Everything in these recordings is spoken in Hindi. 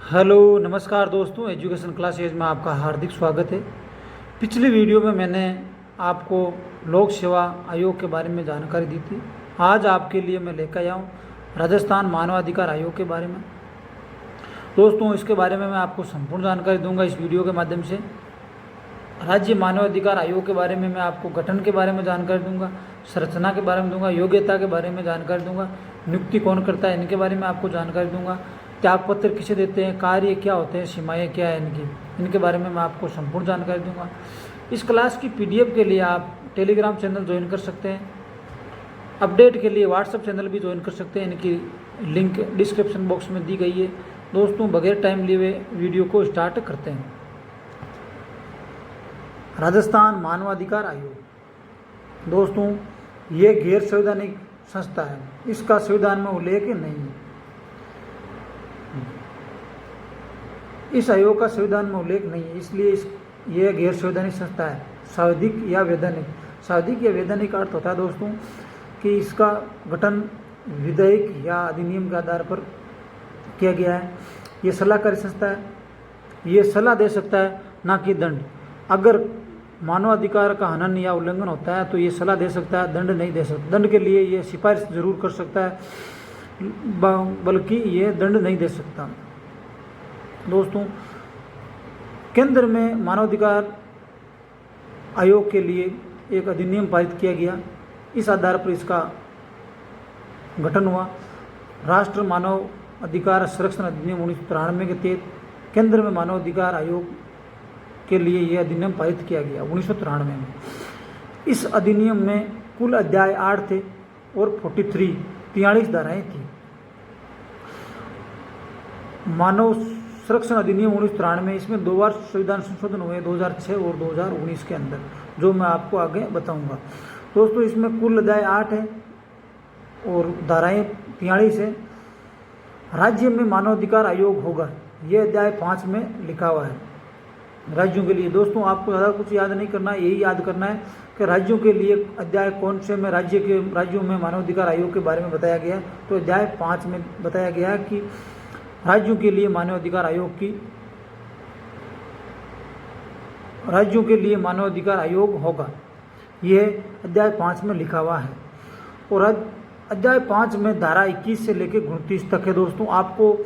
हेलो नमस्कार दोस्तों, एजुकेशन क्लासेज में आपका हार्दिक स्वागत है। पिछली वीडियो में मैंने आपको लोक सेवा आयोग के बारे में जानकारी दी थी। आज आपके लिए मैं लेकर आया हूँ राजस्थान मानवाधिकार आयोग के बारे में। दोस्तों, इसके बारे में मैं आपको संपूर्ण जानकारी दूंगा इस वीडियो के माध्यम से। राज्य मानवाधिकार आयोग के बारे में मैं आपको गठन के बारे में जानकारी दूंगा, संरचना के बारे में दूंगा, योग्यता के बारे में जानकारी दूंगा, नियुक्ति कौन करता है इनके बारे में आपको जानकारी दूंगा, त्यागपत्र किसे देते हैं, कार्य क्या होते हैं, सीमाएँ क्या है इनके बारे में मैं आपको संपूर्ण जानकारी दूंगा। इस क्लास की PDF के लिए आप टेलीग्राम चैनल ज्वाइन कर सकते हैं। अपडेट के लिए व्हाट्सएप चैनल भी ज्वाइन कर सकते हैं। इनकी लिंक डिस्क्रिप्शन बॉक्स में दी गई है। दोस्तों, बगैर टाइम लिए हुए वीडियो को स्टार्ट करते हैं। राजस्थान मानवाधिकार आयोग दोस्तों, ये गैर संवैधानिक संस्था है। इसका संविधान में उल्लेख नहीं है। इस आयोग का संविधान में उल्लेख नहीं है, इसलिए यह गैर संवैधानिक संस्था है। सांविधिक या वैधानिक, सांविधिक या वैधानिक अर्थ होता है दोस्तों कि इसका गठन विधेयक या अधिनियम के आधार पर किया गया है। ये सलाहकारी संस्था है। ये सलाह दे सकता है, ना कि दंड। अगर मानवाधिकार का हनन या उल्लंघन होता है तो ये सलाह दे सकता है, दंड नहीं दे सकता। दंड के लिए ये सिफारिश जरूर कर सकता है, बल्कि ये दंड नहीं दे सकता। दोस्तों, केंद्र में मानवाधिकार आयोग के लिए एक अधिनियम पारित किया गया। इस आधार पर इसका गठन हुआ। राष्ट्र मानव अधिकार संरक्षण अधिनियम 1993 के तहत केंद्र में मानवाधिकार आयोग के लिए यह अधिनियम पारित किया गया 1993 में। इस अधिनियम में कुल अध्याय 8 थे और 43 धाराएं थी। मानव संरक्षण अधिनियम 1993 में इसमें 2 बार संविधान संशोधन हुए, 2006 और 2019 के अंदर, जो मैं आपको आगे बताऊंगा। दोस्तों, इसमें कुल अध्याय 8 है और धाराएं 43 है। राज्य में मानवाधिकार आयोग होगा, यह अध्याय 5 में लिखा हुआ है राज्यों के लिए। दोस्तों, आपको ज़्यादा कुछ याद नहीं करना है, यही याद करना है कि राज्यों के लिए अध्याय कौन से में राज्यों में मानवाधिकार आयोग के बारे में बताया गया है। तो अध्याय 5 में बताया गया है कि राज्यों के लिए मानवाधिकार आयोग होगा। यह अध्याय 5 में लिखा हुआ है। और अध्याय 5 में धारा 21 से लेकर 29 तक है। दोस्तों, आपको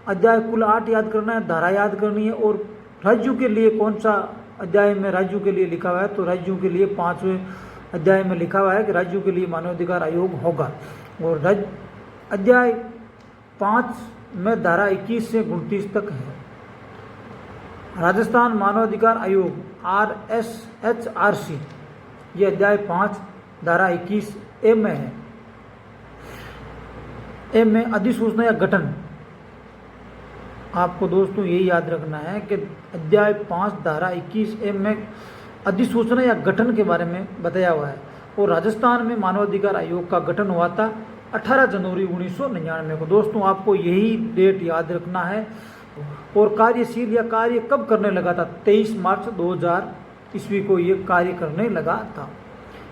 अध्याय कुल 8 याद करना है, धारा याद करनी है। और राज्यों के लिए कौन सा अध्याय में राज्यों के लिए लिखा हुआ है, तो राज्यों के लिए 5वें अध्याय में लिखा हुआ है कि राज्यों के लिए मानवाधिकार आयोग होगा। और अध्याय 5 में धारा 21 से 29 तक है। राजस्थान मानवाधिकार आयोग RSHRC, ये अध्याय 5 धारा 21A में है। ए में अधिसूचना या गठन। आपको दोस्तों यही याद रखना है कि अध्याय 5 धारा 21A में अधिसूचना या गठन के बारे में बताया हुआ है। और राजस्थान में मानवाधिकार आयोग का गठन हुआ था 18 जनवरी 1999 को। दोस्तों, आपको यही डेट याद रखना है। और कार्यशील या कार्य कब करने लगा था? 23 मार्च 2000 ईस्वी को ये कार्य करने लगा था।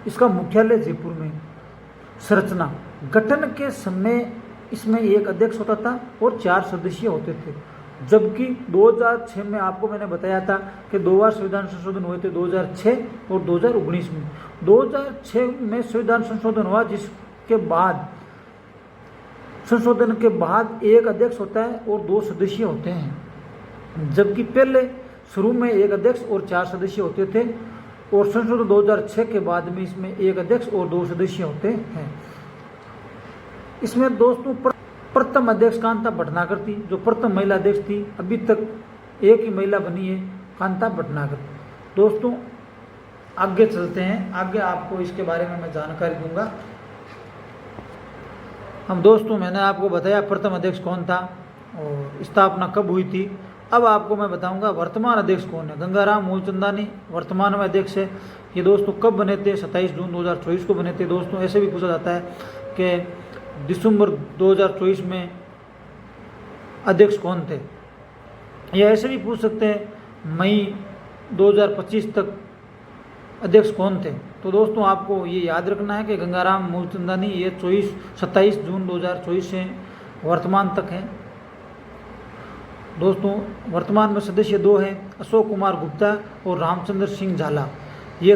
इसका मुख्यालय जयपुर में। संरचना, गठन के समय इसमें एक अध्यक्ष होता था और 4 सदस्य होते थे, जबकि 2006 में आपको मैंने बताया था कि 2 बार संविधान संशोधन हुए थे, 2006 और 2019 में। 2006 में संविधान संशोधन हुआ, जिसके बाद संशोधन के बाद एक अध्यक्ष होता है और 2 सदस्य होते हैं, जबकि पहले शुरू में एक अध्यक्ष और 4 सदस्य होते थे। और संशोधन 2006 के बाद में इसमें एक अध्यक्ष और 2 सदस्य होते हैं। इसमें दोस्तों प्रथम अध्यक्ष कांता भटनागर थी, जो प्रथम महिला अध्यक्ष थी। अभी तक एक ही महिला बनी है, कांता भटनागर। दोस्तों, आगे चलते हैं। आगे आपको इसके बारे में मैं जानकारी दूंगा। दोस्तों, मैंने आपको बताया प्रथम अध्यक्ष कौन था और स्थापना कब हुई थी। अब आपको मैं बताऊंगा वर्तमान अध्यक्ष कौन है। गंगाराम मूलचंदानी वर्तमान में अध्यक्ष है। ये दोस्तों कब बने थे? 27 जून 2024 को बने थे। दोस्तों, ऐसे भी पूछा जाता है कि दिसंबर 2024 में अध्यक्ष कौन थे, या ऐसे भी पूछ सकते हैं मई 2025 तक अध्यक्ष कौन थे। तो दोस्तों, आपको ये याद रखना है कि गंगाराम मूलचंदानी ये 27 जून 2024 से वर्तमान तक हैं। दोस्तों वर्तमान में सदस्य 2 हैं, अशोक कुमार गुप्ता और रामचंद्र सिंह झाला। ये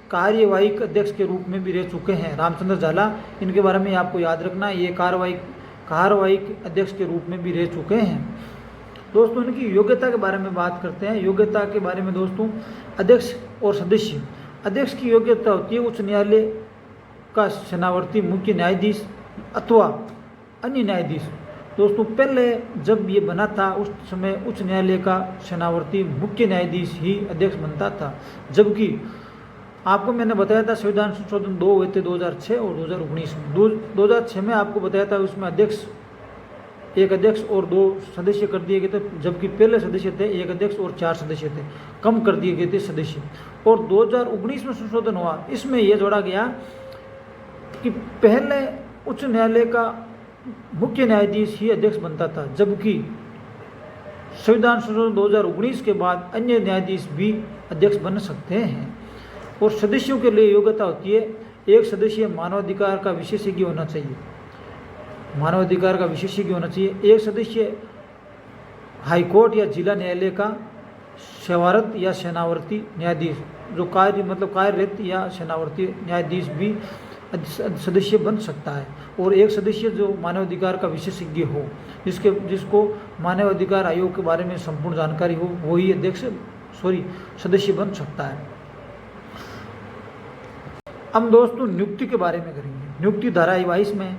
कार्यवाहिक अध्यक्ष के रूप में भी रह चुके हैं। रामचंद्र झाला, इनके बारे में आपको याद रखना, ये कार्यवाहिक अध्यक्ष के रूप में भी रह चुके हैं। दोस्तों इनकी योग्यता के बारे में बात करते हैं। योग्यता के बारे में दोस्तों, अध्यक्ष और सदस्य। अध्यक्ष की योग्यता होती है उच्च न्यायालय का सेनावर्ती, मुख्य न्यायाधीश अथवा अन्य न्यायाधीश। दोस्तों पहले जब ये बना था उस समय उच्च न्यायालय का सेनावर्ती मुख्य न्यायाधीश ही अध्यक्ष बनता था, जबकि आपको मैंने बताया था संविधान संशोधन 2 हुए थे 2006 और 2019 में। 2006 में आपको बताया था उसमें एक अध्यक्ष और 2 सदस्य कर दिए गए थे, जबकि पहले सदस्य थे 1 अध्यक्ष और 4 सदस्य थे, कम कर दिए गए थे सदस्य। और 2019 में संशोधन हुआ, इसमें यह जोड़ा गया कि पहले उच्च न्यायालय का मुख्य न्यायाधीश ही अध्यक्ष बनता था, जबकि संविधान संशोधन 2019 के बाद अन्य न्यायाधीश भी अध्यक्ष बन सकते हैं। और सदस्यों के लिए योग्यता होती है, एक सदस्य मानवाधिकार का विशेषज्ञ होना चाहिए, मानवाधिकार का विशेषज्ञ होना चाहिए। एक सदस्य हाईकोर्ट या जिला न्यायालय का सेवारत या सेनावर्ती न्यायाधीश, जो कार्यरत या सेनावर्ती न्यायाधीश भी सदस्य बन सकता है। और एक सदस्य जो मानवाधिकार का विशेषज्ञ हो, जिसको मानवाधिकार आयोग के बारे में संपूर्ण जानकारी हो, वही सदस्य बन सकता है। हम दोस्तों नियुक्ति के बारे में करेंगे। नियुक्ति धारा 22 में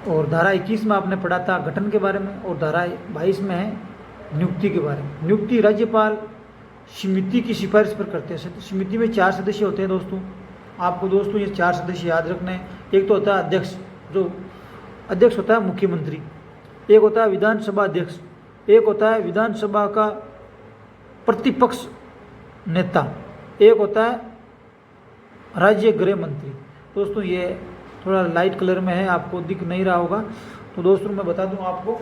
और धारा 21 में आपने पढ़ा था गठन के बारे में, और धारा 22 में है नियुक्ति के बारे में। नियुक्ति राज्यपाल समिति की सिफारिश पर करते हैं। समिति में 4 सदस्य होते हैं दोस्तों। आपको दोस्तों ये 4 सदस्य याद रखने हैं। एक तो होता है अध्यक्ष, जो अध्यक्ष होता है मुख्यमंत्री। एक होता है विधानसभा अध्यक्ष। एक होता है विधानसभा का प्रतिपक्ष नेता। एक होता है राज्य गृह मंत्री। दोस्तों ये थोड़ा लाइट कलर में है, आपको दिख नहीं रहा होगा, तो दोस्तों मैं बता दूं आपको।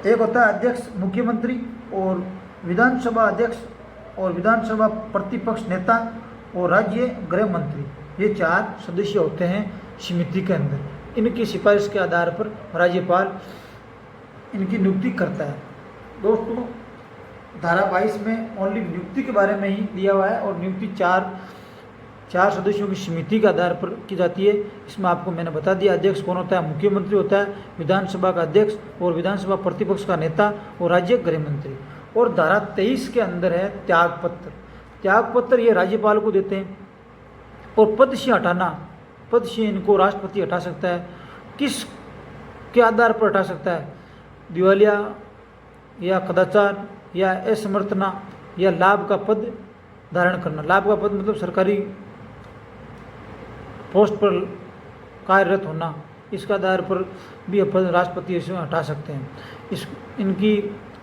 एक होता है अध्यक्ष मुख्यमंत्री और विधानसभा अध्यक्ष और विधानसभा प्रतिपक्ष नेता और राज्य गृह मंत्री। ये 4 सदस्य होते हैं समिति के अंदर। इनकी सिफारिश के आधार पर राज्यपाल इनकी नियुक्ति करता है। दोस्तों धारा 22 में ओनली नियुक्ति के बारे में ही दिया हुआ है, और नियुक्ति 4 सदस्यों की समिति के आधार पर की जाती है। इसमें आपको मैंने बता दिया अध्यक्ष कौन होता है, मुख्यमंत्री होता है, विधानसभा का अध्यक्ष और विधानसभा प्रतिपक्ष का नेता और राज्य गृह मंत्री। और धारा 23 के अंदर है त्यागपत्र। त्यागपत्र ये राज्यपाल को देते हैं। और पद से इनको राष्ट्रपति हटा सकता है। किस के आधार पर हटा सकता है? दिवालिया या कदाचार या असमर्थना या लाभ का पद धारण करना। लाभ का पद मतलब सरकारी पोस्ट पर कार्यरत होना, इसका आधार पर भी अपन राष्ट्रपति इसे हटा सकते हैं। इनकी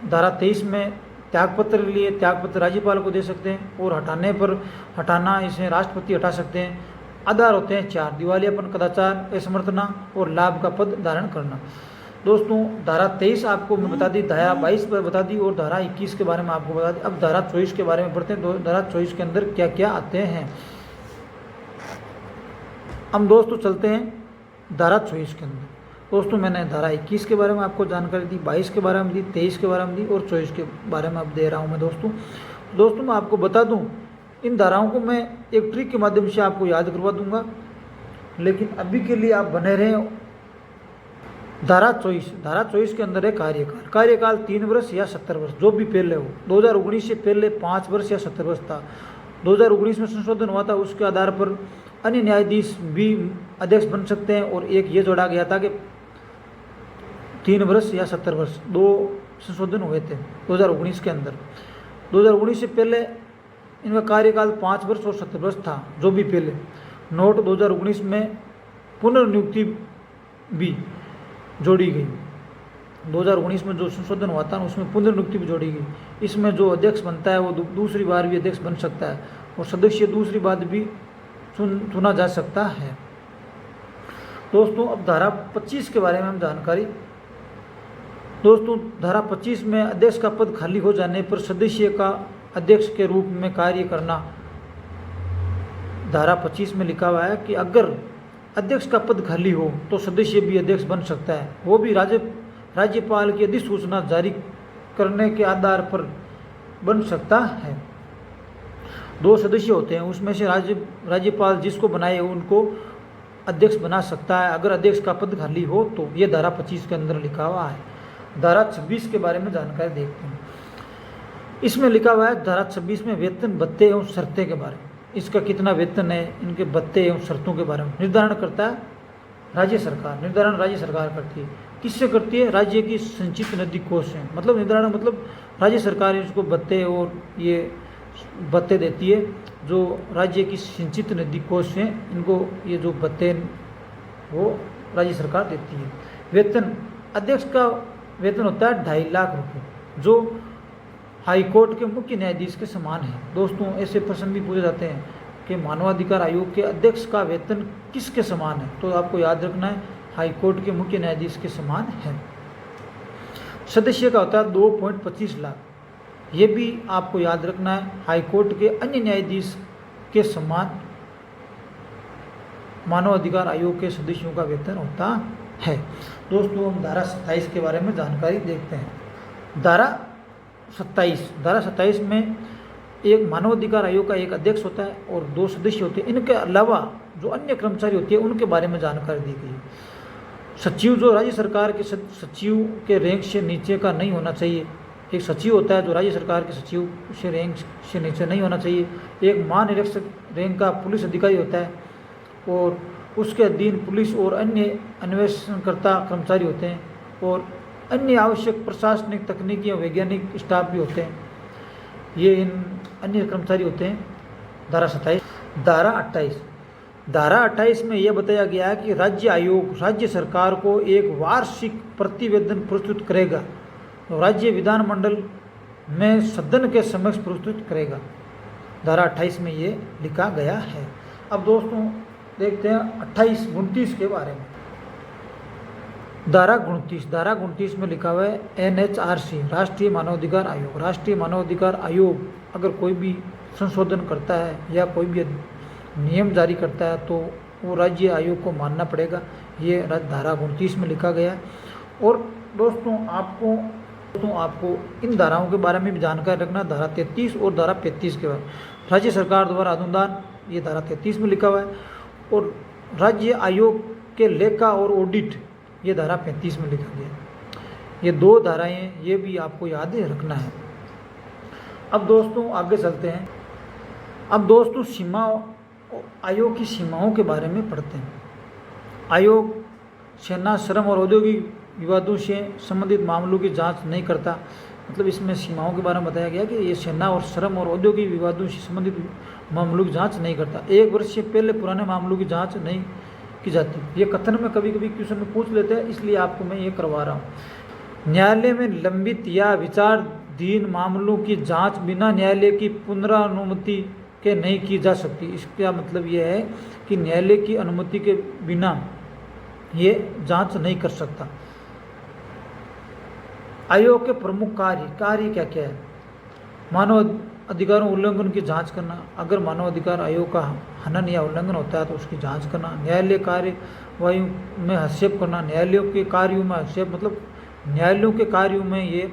धारा 23 में त्यागपत्र लिए त्यागपत्र राज्यपाल को दे सकते हैं, और हटाना इसे राष्ट्रपति हटा सकते हैं। आधार होते हैं 4: दिवालियापन, कदाचार, असमर्थना और लाभ का पद धारण करना। दोस्तों धारा 23 आपको मैं बता दी, धारा 22 पर बता दी, और धारा 21 के बारे में आपको बता दी। अब धारा 24 के बारे में पढ़ते हैं। धारा 24 के अंदर क्या क्या आते हैं। हम दोस्तों चलते हैं धारा 24 के अंदर। दोस्तों मैंने धारा 21 के बारे में आपको जानकारी दी, 22 के बारे में दी, 23 के बारे में दी, और 24 के बारे में अब दे रहा हूँ मैं दोस्तों मैं आपको बता दूँ, इन धाराओं को मैं एक ट्रिक के माध्यम से आपको याद करवा दूंगा, लेकिन अभी के लिए आप बने रहें। धारा 24 के अंदर है कार्यकाल 3 वर्ष या 70 वर्ष, जो भी पहले हो। 2019 से पहले 5 वर्ष या 70 वर्ष था। 2019 में संशोधन हुआ था, उसके आधार पर अन्य न्यायाधीश भी अध्यक्ष बन सकते हैं। और एक ये जोड़ा गया था कि 3 वर्ष या 70 वर्ष, 2 संशोधन हुए थे 2019 के अंदर। 2019 से पहले इनका कार्यकाल 5 वर्ष और 70 वर्ष था, जो भी पहले। नोट 2019 में पुनर्नियुक्ति भी जोड़ी गई। 2019 में जो संशोधन हुआ था उसमें पुनर्नियुक्ति भी जोड़ी गई। इसमें जो अध्यक्ष बनता है वो दूसरी बार भी अध्यक्ष बन सकता है, और सदस्य दूसरी बार भी चुना जा सकता है। दोस्तों अब धारा 25 के बारे में हम जानकारी। दोस्तों धारा 25 में अध्यक्ष का पद खाली हो जाने पर सदस्य का अध्यक्ष के रूप में कार्य करना। धारा 25 में लिखा हुआ है कि अगर अध्यक्ष का पद खाली हो तो सदस्य भी अध्यक्ष बन सकता है, वो भी राज्यपाल की अधिसूचना जारी करने के आधार पर बन सकता है। 2 सदस्य होते हैं, उसमें से राज्यपाल जिसको बनाए उनको अध्यक्ष बना सकता है अगर अध्यक्ष का पद खाली हो तो। ये धारा 25 के अंदर लिखा हुआ है। धारा 26 के बारे में जानकारी देखते हैं। इसमें लिखा हुआ है धारा 26 में वेतन भत्ते एवं शर्तें के बारे में, इसका कितना वेतन है, इनके भत्ते एवं शर्तों के बारे में निर्धारण करता है राज्य सरकार। निर्धारण राज्य सरकार करती है। किससे करती है? राज्य की संचित नदी कोष से। मतलब निर्धारण मतलब राज्य सरकार इसको भत्ते और ये भत्ते देती है, जो राज्य की सिंचित नदी कोष से इनको ये जो भत्ते वो राज्य सरकार देती है। वेतन, अध्यक्ष का वेतन होता है 2.5 लाख रुपये, जो हाईकोर्ट के मुख्य न्यायाधीश के समान है। दोस्तों ऐसे प्रश्न भी पूछे जाते हैं कि मानवाधिकार आयोग के अध्यक्ष का वेतन किसके समान है, तो आपको याद रखना है हाईकोर्ट के मुख्य न्यायाधीश के समान है। सदस्य का होता है 2.25 लाख, ये भी आपको याद रखना है हाईकोर्ट के अन्य न्यायाधीश के समान मानवाधिकार आयोग के सदस्यों का वेतन होता है। दोस्तों हम धारा 27 के बारे में जानकारी देखते हैं। धारा 27 में एक मानवाधिकार आयोग का एक अध्यक्ष होता है और 2 सदस्य होते हैं। इनके अलावा जो अन्य कर्मचारी होते हैं उनके बारे में जानकारी दी गई है। सचिव, जो राज्य सरकार के सचिव के रैंक से नीचे का नहीं होना चाहिए। एक सचिव होता है जो राज्य सरकार के सचिव से रैंक से नीचे नहीं होना चाहिए। एक महानिरीक्षक रैंक का पुलिस अधिकारी होता है और उसके अधीन पुलिस और अन्य अन्वेषणकर्ता कर्मचारी होते हैं और अन्य आवश्यक प्रशासनिक, तकनीकी और वैज्ञानिक स्टाफ भी होते हैं। ये इन अन्य कर्मचारी होते हैं। धारा 27। धारा 28 में यह बताया गया है कि राज्य आयोग राज्य सरकार को एक वार्षिक प्रतिवेदन प्रस्तुत करेगा, राज्य विधानमंडल में सदन के समक्ष प्रस्तुत करेगा। धारा 28 में ये लिखा गया है। अब दोस्तों देखते हैं 29 के बारे में। धारा 29 में लिखा हुआ है NHRC, राष्ट्रीय मानवाधिकार आयोग। राष्ट्रीय मानवाधिकार आयोग अगर कोई भी संशोधन करता है या कोई भी नियम जारी करता है तो वो राज्य आयोग को मानना पड़ेगा। ये धारा 29 में लिखा गया है। और दोस्तों आपको इन धाराओं के बारे में भी जानकारी रखना। धारा 33 और धारा 35 के बारे में। राज्य सरकार द्वारा अनुदान, ये धारा 33 में लिखा हुआ है। और राज्य आयोग के लेखा और ऑडिट, ये धारा 35 में लिखा गया है। ये 2 धाराएं, ये भी आपको याद रखना है। अब दोस्तों आगे चलते हैं। अब दोस्तों आयोग की सीमाओं के बारे में पढ़ते हैं। आयोग सेना, श्रम और औद्योगिक विवादों से संबंधित मामलों की जांच नहीं करता। मतलब इसमें सीमाओं के बारे में बताया गया कि ये सेना और श्रम और औद्योगिक विवादों से संबंधित मामलों की जांच नहीं करता। 1 वर्ष से पहले पुराने मामलों की जांच नहीं की जाती। ये कथन में कभी कभी क्वेश्चन में पूछ लेते हैं, इसलिए आपको मैं ये करवा रहा हूँ। न्यायालय में लंबित या विचाराधीन मामलों की जांच बिना न्यायालय की पुनरानुमति के नहीं की जा सकती। इसका मतलब यह है कि न्यायालय की अनुमति के बिना ये जांच नहीं कर सकता। आयोग के प्रमुख कार्य क्या क्या है? मानव अधिकारों उल्लंघन की जांच करना। अगर मानव अधिकार आयोग का हनन या उल्लंघन होता है तो उसकी जांच करना। न्यायालय कार्यवाही में हस्तक्षेप करना। न्यायालयों के कार्यों में हस्तक्षेप मतलब न्यायालयों के कार्यों में ये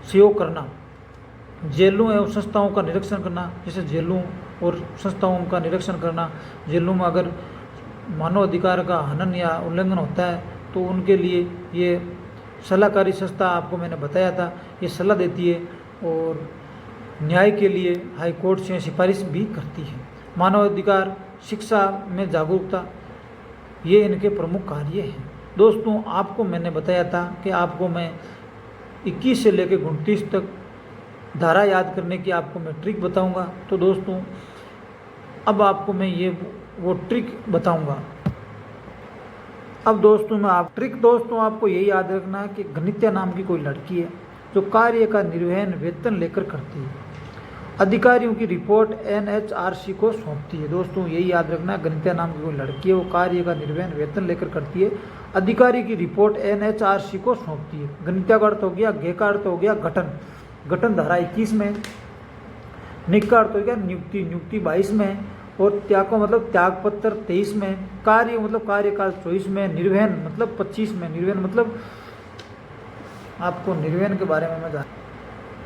सहयोग करना। जेलों एवं संस्थाओं का निरीक्षण करना, जैसे जेलों और संस्थाओं का निरीक्षण करना। जेलों में अगर मानव अधिकार का हनन या उल्लंघन होता है तो उनके लिए ये सलाहकारी संस्था, आपको मैंने बताया था, ये सलाह देती है और न्याय के लिए हाई कोर्ट से सिफारिश भी करती है। मानवाधिकार, शिक्षा में जागरूकता, ये इनके प्रमुख कार्य हैं। दोस्तों आपको मैंने बताया था कि आपको मैं 21 से लेकर 29 तक धारा याद करने की आपको मैं ट्रिक बताऊंगा। तो दोस्तों अब आपको मैं ये वो ट्रिक बताऊंगा। अब दोस्तों आपको यही याद रखना है कि गणित्या नाम की कोई लड़की है जो कार्य का निर्वहन वेतन लेकर करती है। अधिकारियों की रिपोर्ट NHRC को सौंपती है। दोस्तों यही याद रखना है, गणित्या नाम की कोई लड़की है, वो कार्य का निर्वहन वेतन लेकर करती है। अधिकारी की रिपोर्ट NHRC को सौंपती है। गणित्या का अर्थ हो गया, गे का अर्थ हो गया गठन धारा 21 में। निक का अर्थ हो गया नियुक्ति 22 में। और त्याग का मतलब त्याग पत्र 23 में, कार्य मतलब कार्यकाल 24 में, निर्वहन मतलब 25 में। निर्वहन मतलब आपको निर्वहन के बारे में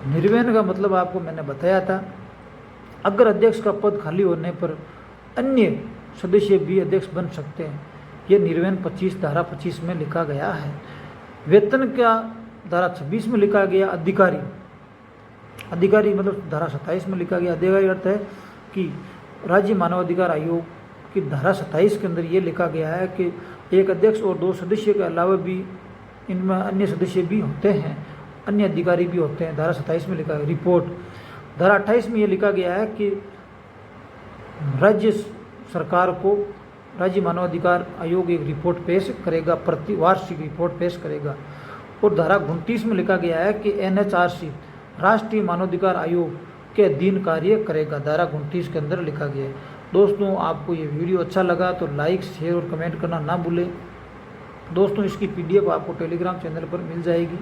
निर्वहन का मतलब आपको मैंने बताया था। अगर अध्यक्ष का पद खाली होने पर अन्य सदस्य भी अध्यक्ष बन सकते हैं। ये निर्वहन 25 धारा 25 में लिखा गया है। वेतन का धारा 26 में लिखा गया। अधिकारी मतलब धारा 27 में लिखा गया। अधिकारी अर्थ है कि राज्य मानवाधिकार आयोग की धारा 27 के अंदर ये लिखा गया है कि एक अध्यक्ष और 2 सदस्य के अलावा भी इनमें अन्य सदस्य भी होते हैं, अन्य अधिकारी भी होते हैं। धारा 27 में लिखा है। रिपोर्ट धारा 28 में ये लिखा गया है कि राज्य सरकार को राज्य मानवाधिकार आयोग एक रिपोर्ट पेश करेगा, वार्षिक रिपोर्ट पेश करेगा। और धारा 29 में लिखा गया है कि NHRC राष्ट्रीय मानवाधिकार आयोग के अधीन कार्य करेगा। धारा 29 के अंदर लिखा गया है। दोस्तों, आपको ये वीडियो अच्छा लगा तो लाइक, शेयर और कमेंट करना ना भूलें। दोस्तों, इसकी PDF आपको टेलीग्राम चैनल पर मिल जाएगी।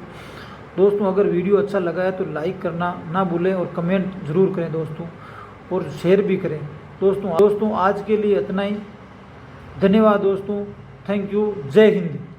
दोस्तों, अगर वीडियो अच्छा लगा है तो लाइक करना ना भूलें और कमेंट ज़रूर करें दोस्तों, और शेयर भी करें। दोस्तों आज के लिए इतना ही। धन्यवाद दोस्तों। Thank you. जय हिंद।